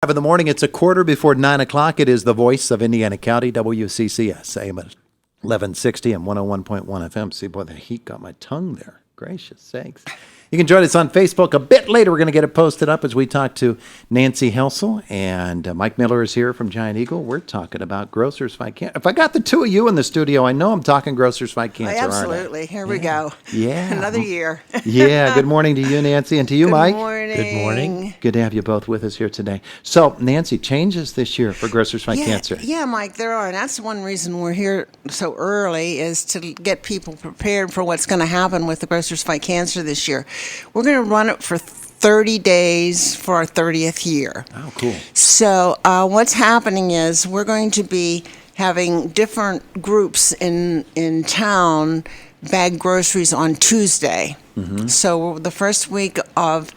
in the morning. It's a quarter before 9 o'clock. It is the voice of Indiana County, WCCS, AM 1160 and 101.1 FM. See, boy, the heat got my tongue there. Gracious sakes. You can join us on Facebook a bit later. We're going to get it posted up as we talk to Nancy Helsel, and Mike Miller is here from Giant Eagle. We're talking about Grocers Fight Cancer. If I got the two of you in the studio, I know I'm talking Grocers Fight Cancer, absolutely. Here we go. Yeah. Another year. Yeah. Good morning to you, Nancy, and to you, Mike. Good morning. Good morning. Good to have you both with us here today. So, Nancy, changes this year for Grocers Fight Cancer. Yeah, Mike, there are. And that's one reason we're here so early is to get people prepared for what's going to happen with the Grocers Fight Cancer this year. We're going to run it for 30 days for our 30th year. Oh, cool. So what's happening is we're going to be having different groups in town bag groceries on Tuesday. Mm-hmm. So the first week of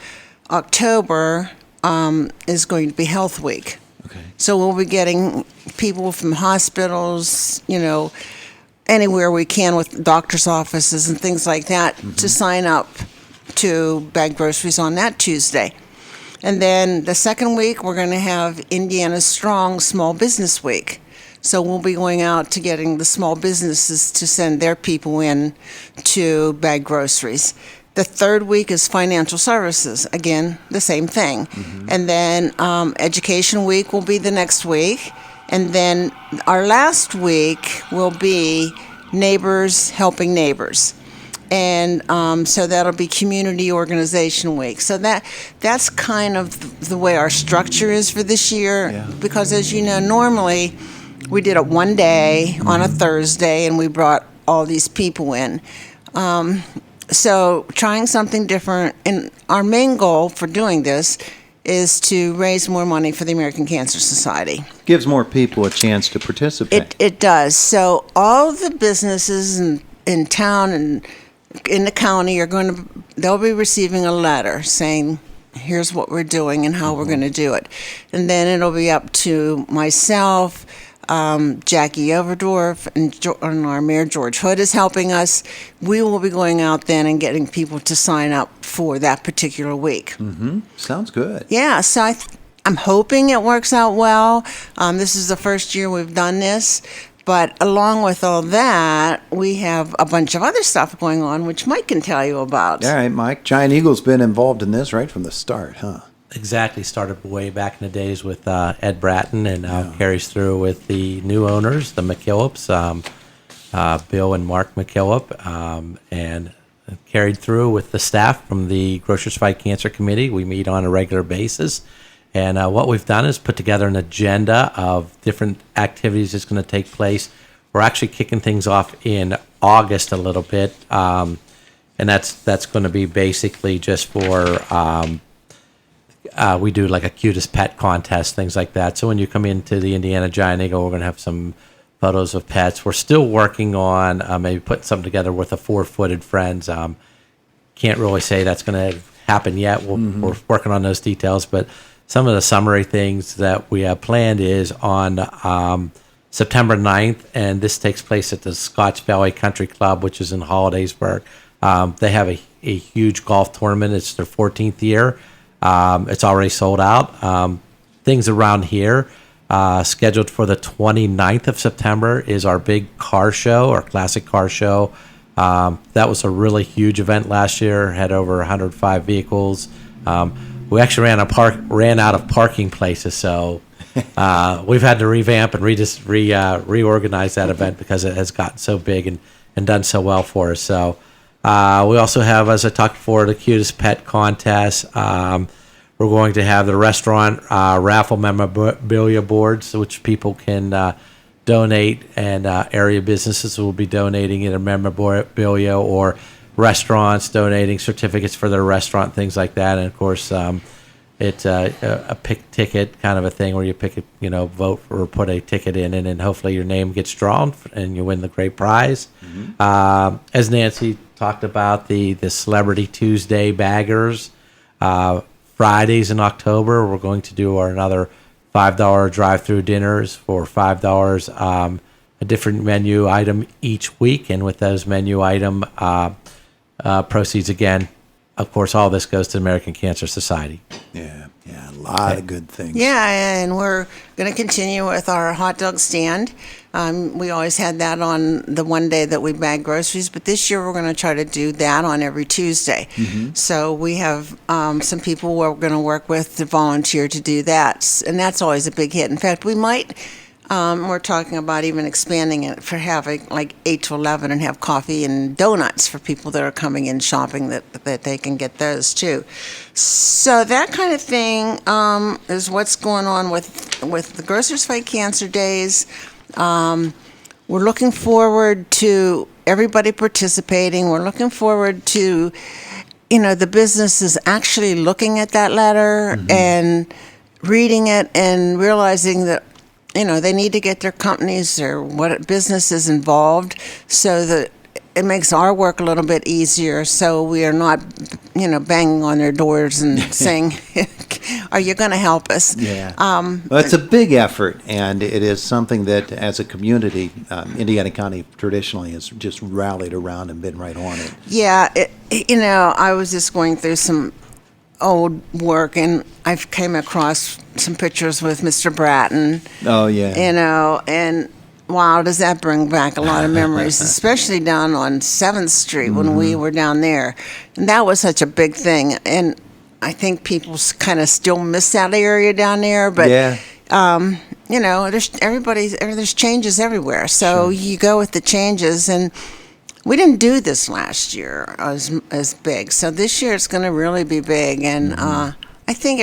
October is going to be Health Week. Okay. So we'll be getting people from hospitals, anywhere we can with doctor's offices and things like that to sign up to bag groceries on that Tuesday. And then the second week, we're going to have Indiana Strong Small Business Week. So we'll be going out to getting the small businesses to send their people in to bag groceries. The third week is Financial Services. Again, the same thing. Mm-hmm. And then Education Week will be the next week. And then our last week will be Neighbors Helping Neighbors. And so that'll be Community Organization Week. So that's kind of the way our structure is for this year. Yeah. Because as you know, normally we did it one day on a Thursday, and we brought all these people in. So trying something different, and our main goal for doing this is to raise more money for the American Cancer Society. Gives more people a chance to participate. It does. So all the businesses in town and in the county they'll be receiving a letter saying, here's what we're doing and how we're going to do it. And then it'll be up to myself, Jackie Overdorf, and our Mayor George Hood is helping us. We will be going out then and getting people to sign up for that particular week. Mm-hmm. Sounds good. Yeah, so I'm hoping it works out well. This is the first year we've done this. But along with all that, we have a bunch of other stuff going on, which Mike can tell you about. All right, Mike. Giant Eagle's been involved in this right from the start, huh? Exactly. Started way back in the days with Ed Breton, and now carries through with the new owners, the McKillops, Bill and Mark McKillop, and carried through with the staff from the Grocers Fight Cancer Committee. We meet on a regular basis. And what we've done is put together an agenda of different activities that's going to take place. We're actually kicking things off in August a little bit, and that's going to be basically just for we do like a cutest pet contest, things like that. So when you come into the Indiana Giant Eagle, we're going to have some photos of pets. We're still working on maybe putting something together with the 4-footed friends. Can't really say that's going to happen yet. We're working on those details, but some of the summary things that we have planned is on September 9th, and this takes place at the Scotch Valley Country Club, which is in Hollidaysburg. They have a huge golf tournament. It's their 14th year. It's already sold out. Things around here, scheduled for the 29th of September is our big car show, our classic car show. That was a really huge event last year, had over 105 vehicles. We actually ran out of parking places, so we've had to revamp and reorganize that event because it has gotten so big and done so well for us. So we also have, as I talked before, the cutest pet contest. We're going to have the restaurant raffle memorabilia boards, which people can donate, and area businesses will be donating either memorabilia or restaurants donating certificates for their restaurant, things like that. And of course, it's a pick ticket kind of a thing where you pick vote or put a ticket in, and hopefully your name gets drawn and you win the great prize. Mm-hmm. As Nancy talked about, the Celebrity Tuesday baggers, Fridays in October, we're going to do another $5 drive-through dinners for $5, a different menu item each week. And with those menu item proceeds, again, of course, all this goes to the American Cancer Society. Yeah, I lot of good things. Yeah, and we're going to continue with our hot dog stand. We always had that on the one day that we bag groceries, but this year we're going to try to do that on every Tuesday. So we have some people we're going to work with to volunteer to do that, and that's always a big hit. In fact, we might. We're talking about even expanding it for having like 8 to 11 and have coffee and donuts for people that are coming in shopping that they can get those too. So that kind of thing is what's going on with the Grocers Fight Cancer Days. We're looking forward to everybody participating. We're looking forward to, the businesses actually looking at that letter and reading it and realizing that they need to get their companies or what businesses involved so that it makes our work a little bit easier, so we are not, banging on their doors and saying, are you going to help us? Yeah. Well, it's a big effort, and it is something that, as a community, Indiana County traditionally has just rallied around and been right on it. Yeah. I was just going through some old work, and I came across some pictures with Mr. Breton. Oh, yeah. And wow, does that bring back a lot of memories, especially down on 7th Street when we were down there. And that was such a big thing. And I think people kind of still miss that area down there. But, there's changes everywhere. So you go with the changes. And we didn't do this last year as big. So this year it's going to really be big. And I think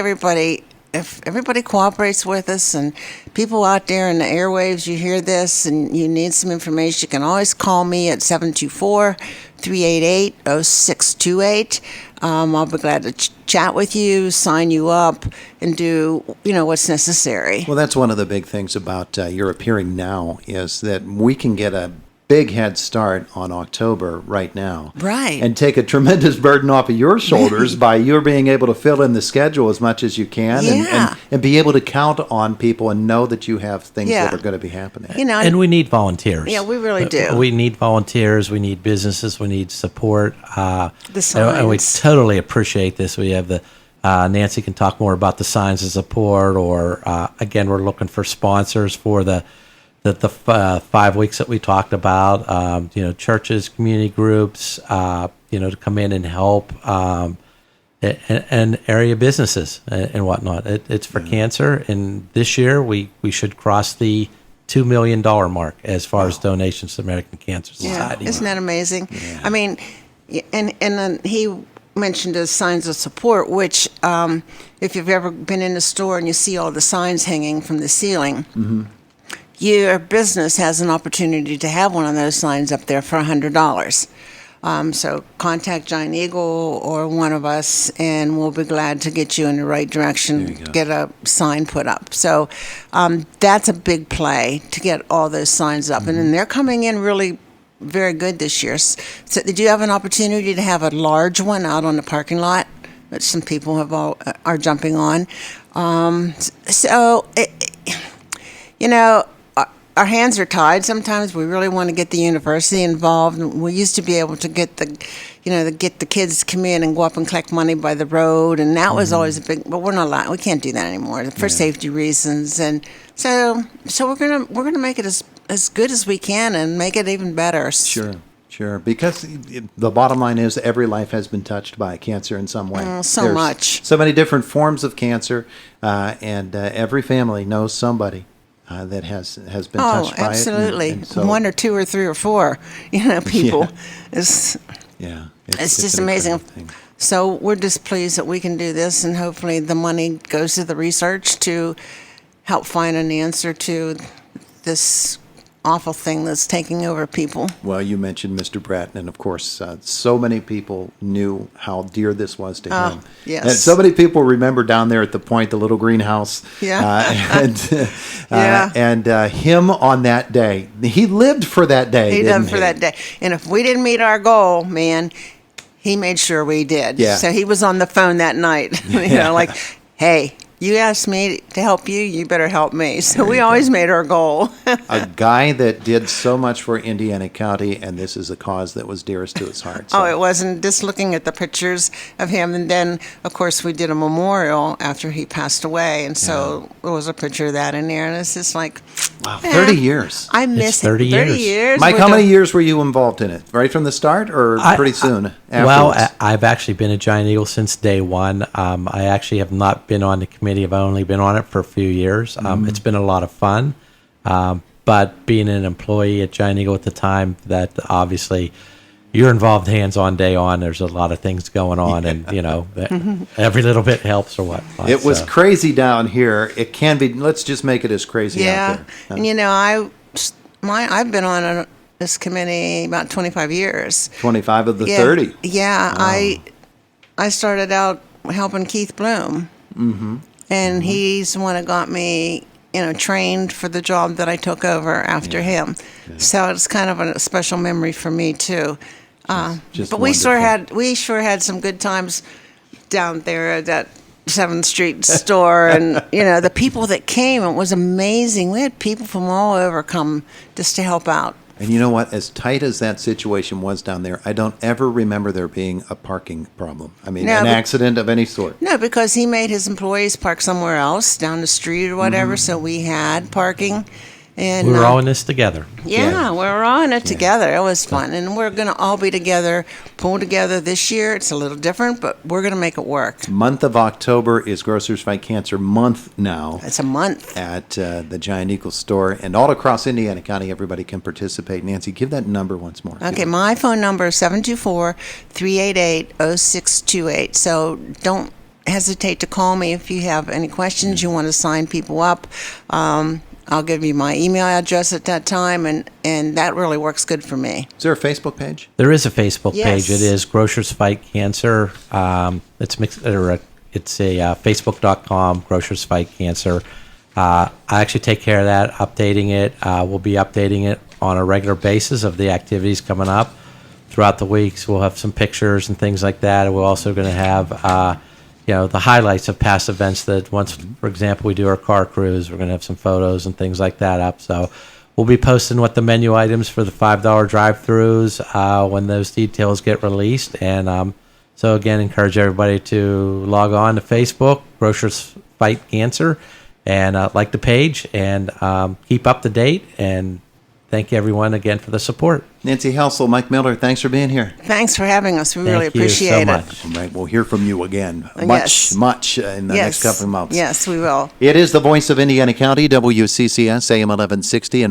if everybody cooperates with us and people out there in the airwaves, you hear this and you need some information, you can always call me at 724-388-0628. I'll be glad to chat with you, sign you up, and do, what's necessary. Well, that's one of the big things about your appearing now is that we can get a big head start on October right now. Right. And take a tremendous burden off of your shoulders by your being able to fill in the schedule as much as you can and be able to count on people and know that you have things that are going to be happening. And we need volunteers. Yeah, we really do. We need volunteers. We need businesses. We need support. The signs. And we totally appreciate this. We have the Nancy can talk more about the signs of support, or again, we're looking for sponsors for the 5 weeks that we talked about, churches, community groups, to come in and help, and area businesses and whatnot. It's for cancer, and this year we should cross the $2 million mark as far as donations to the American Cancer Society. Isn't that amazing? Yeah. I mean, and then he mentioned as signs of support, which if you've ever been in a store and you see all the signs hanging from the ceiling, your business has an opportunity to have one of those signs up there for $100. So contact Giant Eagle or one of us, and we'll be glad to get you in the right direction, get a sign put up. So that's a big play to get all those signs up. And then they're coming in really very good this year. So did you have an opportunity to have a large one out on the parking lot that some people are jumping on? Our hands are tied. Sometimes we really want to get the university involved. We used to be able to get the kids to come in and go up and collect money by the road, and that was always a big. But we're not allowed. We can't do that anymore for safety reasons. And so we're gonna make it as good as we can and make it even better. Sure. Because the bottom line is every life has been touched by cancer in some way. There's much. So many different forms of cancer, and every family knows somebody that has been touched by it. Oh, absolutely. So, 1 or 2 or 3 or 4, people. It's just amazing. So we're just pleased that we can do this, and hopefully the money goes to the research to help find an answer to this awful thing that's taking over people. Well, you mentioned Mr. Breton, and of course, so many people knew how dear this was to him. Yes. And so many people remember down there at the point, the little greenhouse. Yeah. And him on that day. He lived for that day. He lived for that day. And if we didn't meet our goal, man, he made sure we did. Yeah. So he was on the phone that night, like, hey, you asked me to help you, you better help me. So we always made our goal. A guy that did so much for Indiana County, and this is a cause that was dearest to his heart. So. Oh, it wasn't just looking at the pictures of him. And then, of course, we did a memorial after he passed away. And so there was a picture of that in there. And it's just like, Wow, 30 years. I miss It's 30 it. 30 years. years. Mike, with how many the- years were you involved in it? Right from the start or pretty soon Well, afterwards? I've actually been at Giant Eagle since day one. I actually have not been on the committee. I've only been on it for a few years. It's been a lot of fun. But being an employee at Giant Eagle at the time, that obviously you're involved hands-on day on. There's a lot of things going on, and every little bit helps or what. It was crazy down here. It can be. Let's just make it as crazy Yeah. out there. And, I've been on this committee about 25 years. 25 of the Yeah. 30. Yeah. I started out helping Keith Bloom. And he's the one that got me, trained for the job that I took over after him. So it's kind of a special memory for me too. Just but wonderful. we sure had some good times down there at that 7th Street store, and the people that came, it was amazing. We had people from all over come just to help out. And you know what? As tight as that situation was down there, I don't ever remember there being a parking problem. I mean, No, an but- accident of any sort. No, because he made his employees park somewhere else down the street or whatever, so we had parking. And we were all in this together. yeah, we were on it together. It was fun, and we're going to all be together, pull together this year. It's a little different, but we're going to make it work. Month of October is Grocers Fight Cancer Month now It's a month. at the Giant Eagle store. And all across Indiana County, everybody can participate. Nancy, give that number once more. Okay, my phone number is 724-388-0628. So don't hesitate to call me if you have any questions, you want to sign people up. I'll give you my email address at that time, and that really works good for me. Is there a Facebook page? There is a Facebook Yes. page. It is Grocers Fight Cancer. It's mixed. It's a Facebook.com Grocers Fight Cancer. I actually take care of that, updating it. We'll be updating it on a regular basis of the activities coming up throughout the weeks. We'll have some pictures and things like that. And we're also going to have the highlights of past events that once, for example, we do our car cruise, we're going to have some photos and things like that up. So we'll be posting what the menu items for the $5 drive-thrus when those details get released. And so again, encourage everybody to log on to Facebook, Grocers Fight Cancer, and like the page and keep up to date. And thank you everyone again for the support. Nancy Helsel, Mike Miller, thanks for being here. Thanks for having us. We really Thank you so appreciate it. much. All right, we'll hear from you again Yes. much in the next couple of months. Yes, we will. It is the voice of Indiana County, WCCS, AM 1160 and